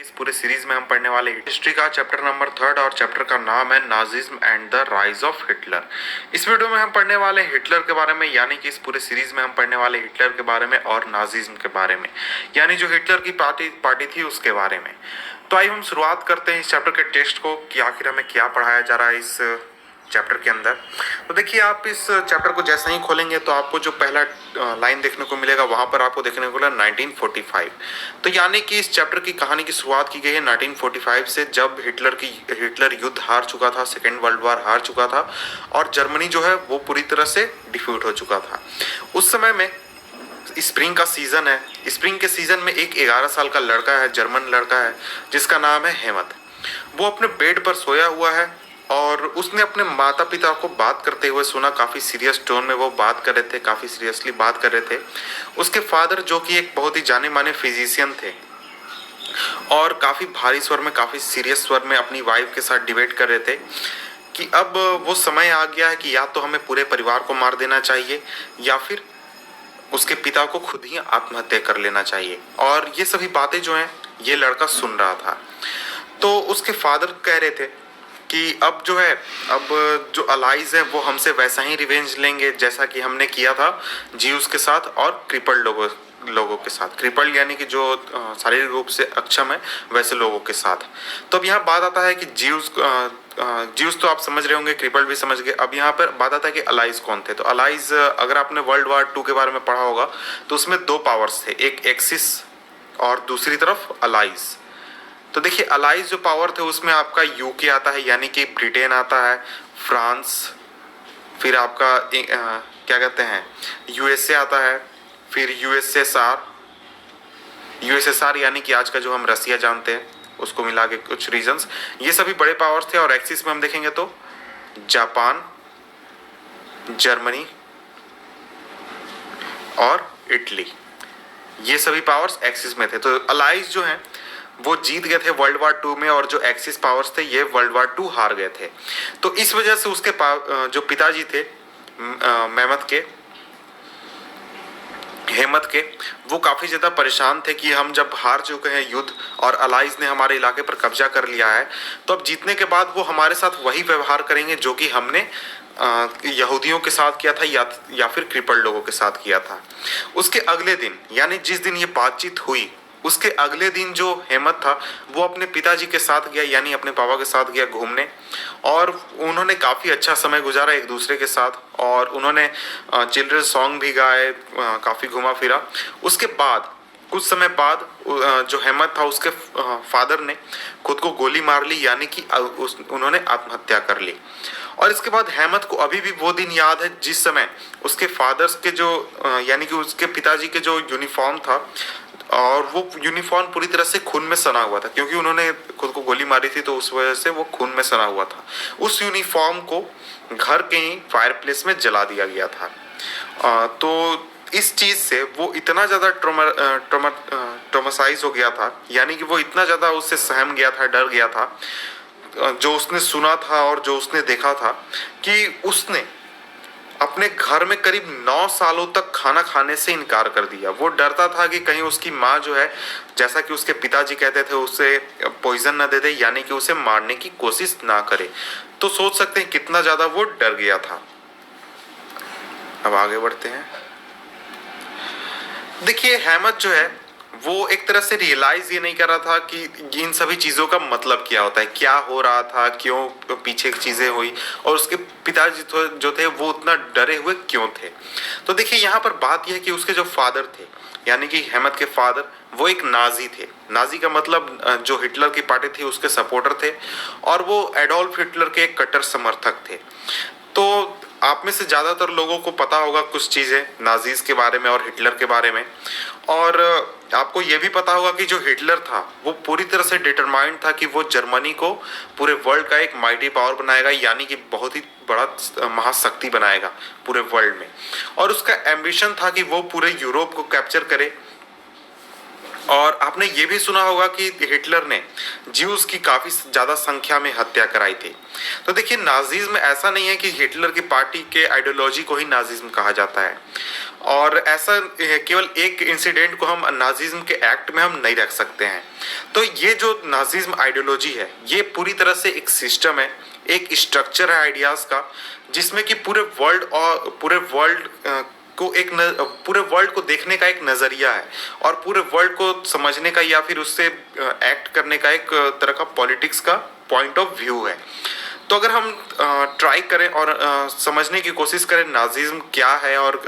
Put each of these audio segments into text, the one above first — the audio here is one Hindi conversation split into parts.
इस पूरे सीरीज में हम पढ़ने वाले हिस्ट्री का चैप्टर नंबर 3 और चैप्टर का नाम है Nazism and the rise of Hitler. इस वीडियो में हम पढ़ने वाले हिटलर के बारे में, यानी कि इस पूरे सीरीज में हम पढ़ने वाले हिटलर के बारे में और नाजिज्म के बारे में, यानी जो हिटलर की पार्टी थी उसके बारे में। तो आइए हम शुरुआत करते हैं इस चैप्टर के टेक्स्ट को कि आखिर हमें क्या पढ़ाया जा रहा है इस चैप्टर के अंदर। तो देखिए, आप इस चैप्टर को जैसे ही खोलेंगे तो आपको जो पहला लाइन देखने को मिलेगा वहां पर आपको देखने को मिलेगा 1945। तो यानी कि इस चैप्टर की कहानी की शुरुआत की गई है 1945 से, जब हिटलर युद्ध हार चुका था, सेकेंड वर्ल्ड वॉर हार चुका था और जर्मनी जो है वो पूरी तरह से डिफीट हो चुका था। उस समय में स्प्रिंग का सीजन है। स्प्रिंग के सीजन में एक 11 साल का लड़का है, जर्मन लड़का है जिसका नाम है हेमत। वो अपने बेड पर सोया हुआ है और उसने अपने माता पिता को बात करते हुए सुना। काफ़ी सीरियस टोन में वो बात कर रहे थे, काफ़ी सीरियसली बात कर रहे थे। उसके फादर, जो कि एक बहुत ही जाने माने फिजिशियन थे, और काफ़ी भारी स्वर में, काफ़ी सीरियस स्वर में अपनी वाइफ के साथ डिबेट कर रहे थे कि अब वो समय आ गया है कि या तो हमें पूरे परिवार को मार देना चाहिए या फिर उसके पिता को खुद ही आत्महत्या कर लेना चाहिए। और ये सभी बातें जो हैं ये लड़का सुन रहा था। तो उसके फादर कह रहे थे कि अब जो है, अब जो अलाइज है वो हमसे वैसा ही रिवेंज लेंगे जैसा कि हमने किया था जीउस के साथ और क्रिपल्ड लोगों के साथ। क्रिपल्ड यानी कि जो शारीरिक रूप से अक्षम है वैसे लोगों के साथ। तो अब यहाँ बात आता है कि जीउस तो आप समझ रहे होंगे, क्रिपल्ड भी समझ गए। अब यहाँ पर बात आता है कि अलाइज कौन थे। तो अलाइज, अगर आपने वर्ल्ड वॉर 2 के बारे में पढ़ा होगा तो उसमें 2 पावर्स थे, एक एक्सिस और दूसरी तरफ अलाइज। तो देखिए, अलाइज जो पावर थे उसमें आपका यूके आता है, यानी कि ब्रिटेन आता है, फ्रांस, फिर आपका क्या कहते हैं यूएसए आता है, फिर यूएसएसआर यानी कि आज का जो हम रसिया जानते हैं उसको मिला के कुछ रीजन्स, ये सभी बड़े पावर्स थे। और एक्सिस में हम देखेंगे तो जापान, जर्मनी और इटली, ये सभी पावर्स एक्सिस में थे। तो अलाइज जो हैं वो जीत गए थे वर्ल्ड वॉर 2 में, और जो एक्सिस पावर्स थे ये वर्ल्ड वॉर 2 हार गए थे। तो इस वजह से उसके जो पिताजी थे हेमत के, वो काफ़ी ज़्यादा परेशान थे कि हम जब हार चुके हैं युद्ध और अलाइज ने हमारे इलाके पर कब्जा कर लिया है, तो अब जीतने के बाद वो हमारे साथ वही व्यवहार करेंगे जो कि हमने यहूदियों के साथ किया था या फिर क्रिपल्ड लोगों के साथ किया था। उसके अगले दिन, यानी जिस दिन ये बातचीत हुई उसके अगले दिन, जो हेमत था वो अपने पिताजी के साथ गया, यानी अपने पापा के साथ गया घूमने, और उन्होंने काफ़ी अच्छा समय गुजारा एक दूसरे के साथ, और उन्होंने चिल्ड्रन सॉन्ग भी गाए, काफ़ी घुमा फिरा। उसके बाद कुछ समय बाद जो हेमत था उसके फादर ने खुद को गोली मार ली, यानी कि उन्होंने आत्महत्या कर ली। और इसके बाद हेमत को अभी भी वो दिन याद है जिस समय उसके फादर्स के जो यानी कि उसके पिताजी के जो यूनिफॉर्म था, और वो यूनिफॉर्म पूरी तरह से खून में सना हुआ था, क्योंकि उन्होंने खुद को गोली मारी थी तो उस वजह से वो खून में सना हुआ था। उस यूनिफॉर्म को घर के ही फायर प्लेस में जला दिया गया था। तो इस चीज़ से वो इतना ज़्यादा ट्रोमासाइज हो गया था, यानी कि वो इतना ज़्यादा उससे सहम गया था, डर गया था, जो उसने सुना था और जो उसने देखा था, कि उसने अपने घर में करीब 9 सालों तक खाना खाने से इनकार कर दिया। वो डरता था कि कहीं उसकी माँ जो है, जैसा कि उसके पिताजी कहते थे, उसे पॉइजन ना दे दे, यानी कि उसे मारने की कोशिश ना करे। तो सोच सकते हैं कितना ज़्यादा वो डर गया था। अब आगे बढ़ते हैं। देखिए, हेमत जो है वो एक तरह से रियलाइज ये नहीं कर रहा था कि इन सभी चीज़ों का मतलब क्या होता है, क्या हो रहा था, क्यों पीछे चीज़ें हुई, और उसके पिताजी जो थे वो उतना डरे हुए क्यों थे। तो देखिए, यहाँ पर बात यह है कि उसके जो फादर थे, यानी कि हेमत के फादर, वो एक नाजी थे। नाजी का मतलब जो हिटलर की पार्टी थी उसके सपोर्टर थे, और वो एडोल्फ हिटलर के एक कट्टर समर्थक थे। तो आप में से ज़्यादातर लोगों को पता होगा कुछ चीज़ें नाजीज के बारे में और हिटलर के बारे में, और आपको ये भी पता होगा कि जो हिटलर था वो पूरी तरह से डिटरमाइंड था कि वो जर्मनी को पूरे वर्ल्ड का एक माइटी पावर बनाएगा, यानी कि बहुत ही बड़ा महाशक्ति बनाएगा पूरे वर्ल्ड में। और उसका एम्बिशन था कि वो पूरे यूरोप को कैप्चर करे और आपने ये भी सुना होगा कि हिटलर ने ज्यूज की काफी ज्यादा संख्या में हत्या कराई थी। तो देखिए, नाजिज्म ऐसा नहीं है कि हिटलर की पार्टी के आइडियोलॉजी को ही नाजिज्म कहा जाता है, और ऐसा केवल एक इंसिडेंट को हम नाजिज्म के एक्ट में हम नहीं रख सकते हैं। तो ये जो नाजिज्म आइडियोलॉजी है, ये पूरी तरह से एक सिस्टम है, एक स्ट्रक्चर है आइडियाज का, जिसमें कि पूरे वर्ल्ड को पूरे वर्ल्ड को देखने का एक नजरिया है, और पूरे वर्ल्ड को समझने का या फिर उससे एक्ट करने का एक तरह का पॉलिटिक्स का पॉइंट ऑफ व्यू है। तो अगर हम ट्राई करें और समझने की कोशिश करें नाजिज्म क्या है और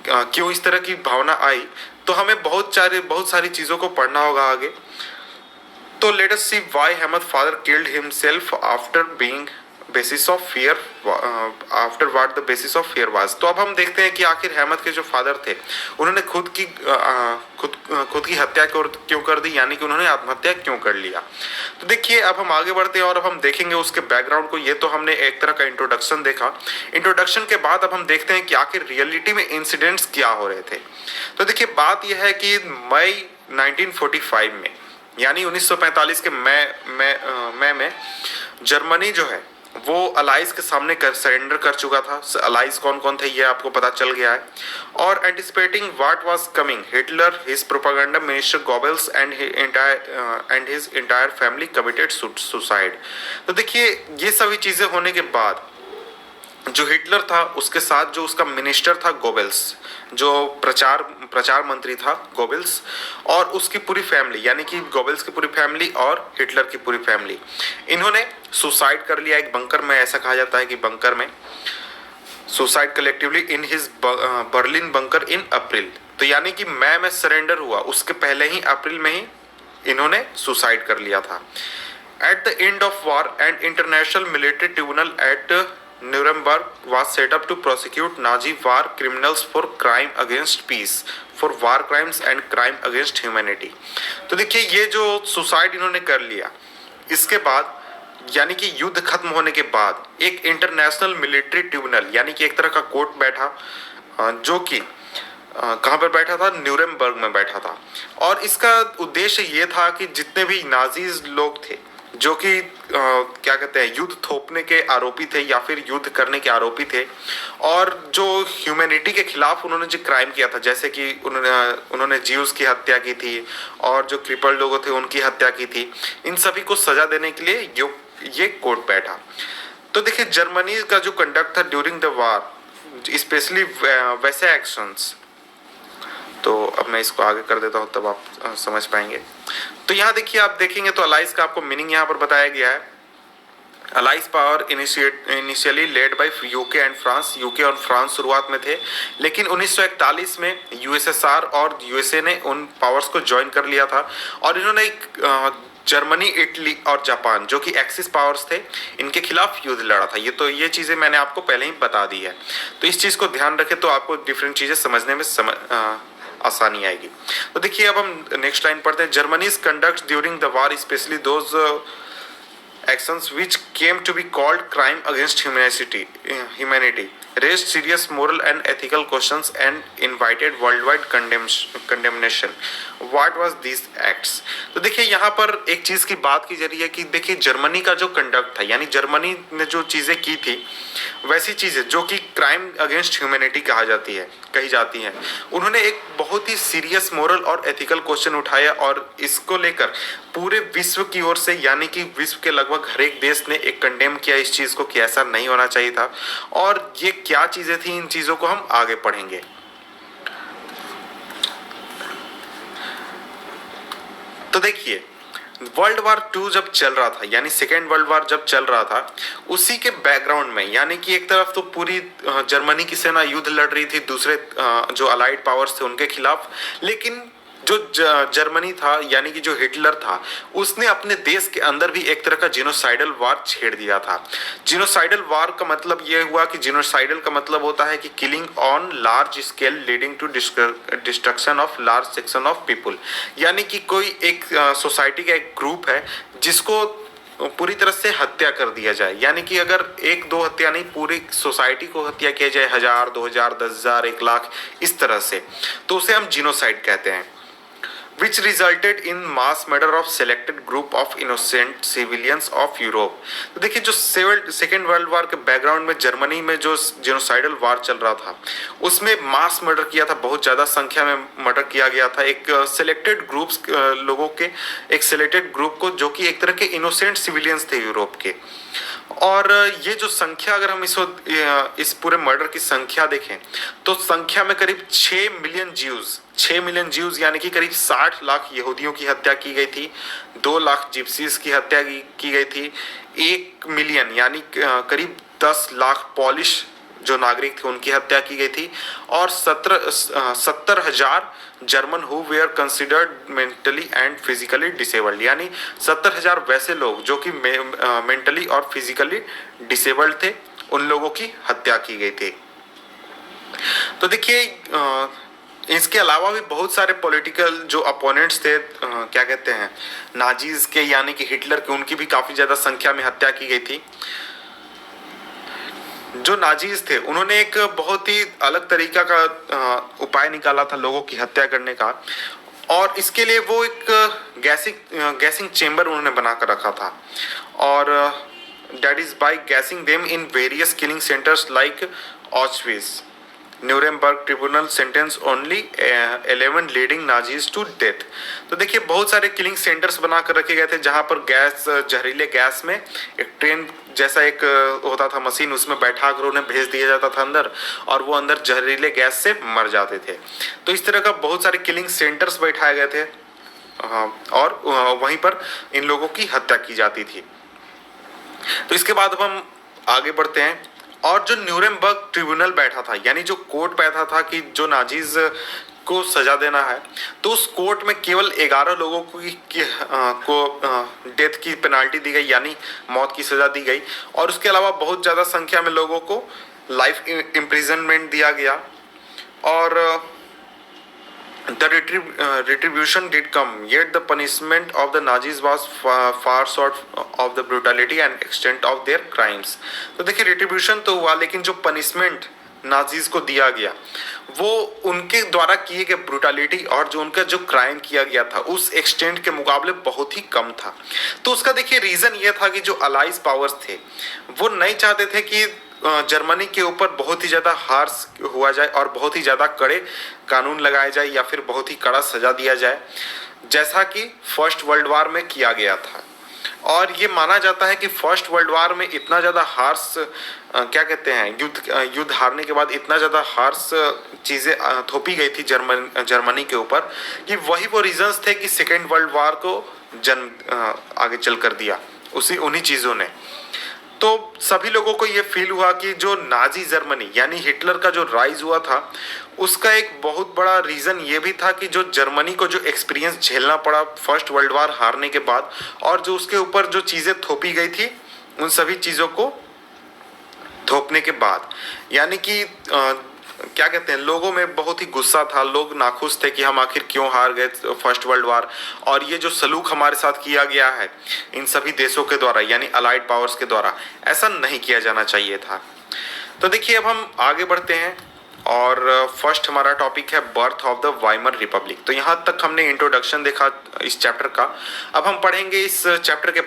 क्यों इस तरह की भावना आई, तो हमें बहुत सारी चीजों को पढ़ना होगा आगे। तो let us see why Ahmad father killed himself after being basis of fear, after what the basis of fear was. तो अब हम देखते हैं कि आखिर अहमद के जो फादर थे, उन्होंने खुद की हत्या क्यों कर दी, यानी कि उन्होंने आत्महत्या क्यों कर लिया। तो देखिए, अब हम आगे बढ़ते हैं और अब हम देखेंगे उसके बैकग्राउंड को। ये तो हमने एक तरह का इंट्रोडक्शन देखा। इंट्रोडक्शन के बाद अब हम देखते हैं कि आखिर रियलिटी में इंसिडेंट्स क्या हो रहे थे। तो देखिए, बात यह है कि मई 1945 में, यानी 1945 के मई में जर्मनी जो है वो अलाइज के सामने सरेंडर कर चुका था। अलाइज कौन कौन थे ये आपको पता चल गया है। और anticipating what was coming, Hitler, his propaganda minister Goebbels and his entire family committed suicide. तो देखिए, ये सभी चीजें होने के बाद जो हिटलर था, उसके साथ जो उसका मिनिस्टर था गोबेल्स, जो प्रचार मंत्री था गोबेल्स, और उसकी पूरी फैमिली, यानी कि गोबेल्स की पूरी फैमिली और हिटलर की पूरी फैमिली, इन्होंने सुसाइड कर लिया एक बंकर में। ऐसा कहा जाता है कि बंकर में suicide collectively in his Berlin bunker in April. तो यानी कि मई में सरेंडर हुआ, उसके पहले ही अप्रैल में ही इन्होंने सुसाइड कर लिया था। At the end of war and international military tribunal at Nuremberg was set up to prosecute Nazi war criminals for crime against peace, for war crimes and crime against humanity। तो देखिए, ये जो सुसाइड इन्होंने कर लिया, इसके बाद यानी कि युद्ध खत्म होने के बाद एक इंटरनेशनल मिलिट्री ट्रिब्यूनल, यानी कि एक तरह का कोर्ट बैठा, जो कि कहाँ पर बैठा था, न्यूरेमबर्ग में बैठा था। और इसका उद्देश्य ये था कि जितने भी नाजीज लोग थे, जो कि क्या कहते हैं, युद्ध थोपने के आरोपी थे या फिर युद्ध करने के आरोपी थे, और जो ह्यूमैनिटी के खिलाफ उन्होंने जो क्राइम किया था, जैसे कि उन्होंने ज्यूज की हत्या की थी और जो क्रिपल लोग थे उनकी हत्या की थी, इन सभी को सजा देने के लिए ये कोर्ट बैठा। तो देखिए, जर्मनी का जो कंडक्ट था ड्यूरिंग द वार, स्पेशली वैसे एक्शंस, तो अब मैं इसको आगे कर देता हूँ, तब आप समझ पाएंगे। तो यहाँ देखिए, आप देखेंगे तो अलाइज का आपको मीनिंग यहाँ पर बताया गया है। Allies power initially led by UK and France. UK और फ्रांस शुरुआत में थे, लेकिन 1941 में यूएसएसआर और यूएसए ने उन पावर्स को ज्वाइन कर लिया था, और इन्होंने जर्मनी, इटली और जापान, जो कि एक्सिस पावर्स थे, इनके खिलाफ युद्ध लड़ा था। ये चीजें मैंने आपको पहले ही बता दी है, तो इस चीज को ध्यान रखें तो आपको डिफरेंट चीजें समझने में आसानी आएगी। तो देखिए, अब हम नेक्स्ट लाइन पढ़ते हैं। Germany's conduct during the war especially those actions which came to be called crime against humanity raised serious moral and ethical questions and invited worldwide condemnation. What was these acts? तो देखिए, यहाँ पर एक चीज की बात की जा रही है कि देखिए, जर्मनी का जो कंडक्ट था, यानी जर्मनी ने जो चीजें की थी, वैसी चीजें जो कि क्राइम अगेंस्ट ह्यूमैनिटी कही जाती हैं, उन्होंने एक बहुत ही सीरियस मोरल और एथिकल क्वेश्चन उठाया, और इसको लेकर पूरे विश्व की ओर से, यानी कि विश्व के लगभग हर एक देश ने एक कंडेम किया इस चीज को कि ऐसा नहीं होना चाहिए था। और ये क्या चीजें थी, इन चीजों को हम आगे पढ़ेंगे। तो देखिए, वर्ल्ड वार 2 जब चल रहा था, यानी सेकेंड वर्ल्ड वार जब चल रहा था, उसी के बैकग्राउंड में, यानी कि एक तरफ तो पूरी जर्मनी की सेना युद्ध लड़ रही थी दूसरे जो अलाइड पावर्स थे उनके खिलाफ, लेकिन जो जर्मनी था, यानी कि जो हिटलर था, उसने अपने देश के अंदर भी एक तरह का जिनोसाइडल वार छेड़ दिया था। जिनोसाइडल वार का मतलब यह हुआ कि जिनोसाइडल का मतलब होता है कि killing on large scale leading to destruction of large section of people, यानी कि कोई एक सोसाइटी का एक ग्रुप है जिसको पूरी तरह से हत्या कर दिया जाए, यानी कि अगर एक दो हत्या नहीं, पूरी सोसाइटी को हत्या किया जाए, 1000, 2000, 10,000, 1 लाख, इस तरह से, तो उसे हम जिनोसाइड कहते हैं। which resulted in mass murder of selected group of innocent civilians of Europe। तो देखिए जो सेकेंड वर्ल्ड वॉर के बैकग्राउंड में जर्मनी में जो जेनोसाइडल वार चल रहा था उसमें मास मर्डर किया था, बहुत ज़्यादा संख्या में मर्डर किया गया था एक सिलेक्टेड ग्रुप्स लोगों के, एक सिलेक्टेड ग्रुप को जो कि एक तरह के इनोसेंट सिविलियंस थे यूरोप के। और ये जो संख्या अगर हम इस पूरे मर्डर की संख्या देखें तो संख्या में करीब 6 मिलियन ज्यूज यानी कि करीब 60 लाख यहूदियों की हत्या की गई थी, 2 लाख जिप्सीज की हत्या की गई थी, 1 मिलियन यानी करीब 10 लाख पॉलिश जो नागरिक थे उनकी हत्या की गई थी, और 70,000 German who were considered mentally and physically disabled, यानी 70,000 वैसे लोग जो कि मेंटली और फिजिकली डिसेबल्ड थे, उन लोगों की हत्या की गई थी। तो देखिए इसके अलावा भी बहुत सारे पॉलिटिकल जो अपोनेंट्स थे, क्या कहते हैं, नाजीज के यानी कि हिटलर के, उनकी भी काफी ज्यादा संख्या में हत्या की गई थी। जो नाजीज थे उन्होंने एक बहुत ही अलग तरीका का उपाय निकाला था लोगों की हत्या करने का, और इसके लिए वो एक गैसिंग चेम्बर उन्होंने बना कर रखा था, और that is by gassing them in various killing centers like Auschwitz। Nuremberg tribunal sentence only 11 leading Nazis to death. तो देखिए बहुत सारे किलिंग सेंटर्स बना कर रखे गए थे जहां पर गैस, जहरीले गैस में एक ट्रेन जैसा एक होता था मशीन, उसमें बैठा कर उन्हें भेज दिया जाता था अंदर, और वो अंदर जहरीले गैस से मर जाते थे। तो इस तरह का बहुत सारे किलिंग सेंटर्स बैठाए गए थे, और वहीं पर इन लोगों की हत्या की जाती थी। तो इसके बाद अब हम आगे बढ़ते हैं, और जो न्यूरेमबर्ग ट्रिब्यूनल बैठा था यानी जो कोर्ट बैठा था कि जो नाजीज को सजा देना है, तो उस कोर्ट में केवल 11 लोगों को डेथ की पेनाल्टी दी गई यानी मौत की सजा दी गई, और उसके अलावा बहुत ज़्यादा संख्या में लोगों को लाइफ इम्प्रिजनमेंट दिया गया। और the retribution did come, yet the punishment of the Nazis was far short of the brutality and extent of their crimes। तो देखिए retribution तो हुआ, लेकिन जो punishment नाजीज को दिया गया वो उनके द्वारा किए गए ब्रूटलिटी और जो उनका जो क्राइम किया गया था उस एक्सटेंट के मुकाबले बहुत ही कम था। तो उसका देखिए रीज़न ये था कि जो अलाइज पावर्स थे वो नहीं चाहते थे कि जर्मनी के ऊपर बहुत ही ज़्यादा हार्श हुआ जाए और बहुत ही ज़्यादा कड़े कानून लगाए जाए या फिर बहुत ही कड़ा सजा दिया जाए, जैसा कि फर्स्ट वर्ल्ड वार में किया गया था। और ये माना जाता है कि फर्स्ट वर्ल्ड वार में इतना ज़्यादा हार्श, क्या कहते हैं, युद्ध हारने के बाद इतना ज़्यादा हार्श चीज़ें थोपी गई थी जर्मनी के ऊपर कि वही वो रीजंस थे कि सेकेंड वर्ल्ड वार को जन्म आगे चल कर दिया उन्हीं चीज़ों ने। तो सभी लोगों को ये फील हुआ कि जो नाजी जर्मनी यानी हिटलर का जो राइज हुआ था उसका एक बहुत बड़ा रीज़न ये भी था कि जो जर्मनी को जो एक्सपीरियंस झेलना पड़ा फर्स्ट वर्ल्ड वार हारने के बाद, और जो उसके ऊपर जो चीज़ें थोपी गई थी उन सभी चीज़ों को थोपने के बाद, यानी कि क्या कहते हैं, लोगों में बहुत ही गुस्सा था, लोग नाखुश थे कि हम आखिर क्यों हार गए फर्स्ट वर्ल्ड वार, और ये जो सलूक हमारे साथ किया गया है इन सभी देशों के द्वारा यानी अलाइड पावर्स के द्वारा, ऐसा नहीं किया जाना चाहिए था। तो देखिए अब हम आगे बढ़ते हैं, और फर्स्ट हमारा टॉपिक है birth of the Weimar Republic. तो यहाँ तक हमने इंट्रोडक्शन देखा इस चैप्टर का, अब हम पढ़ेंगे इस चैप्टर के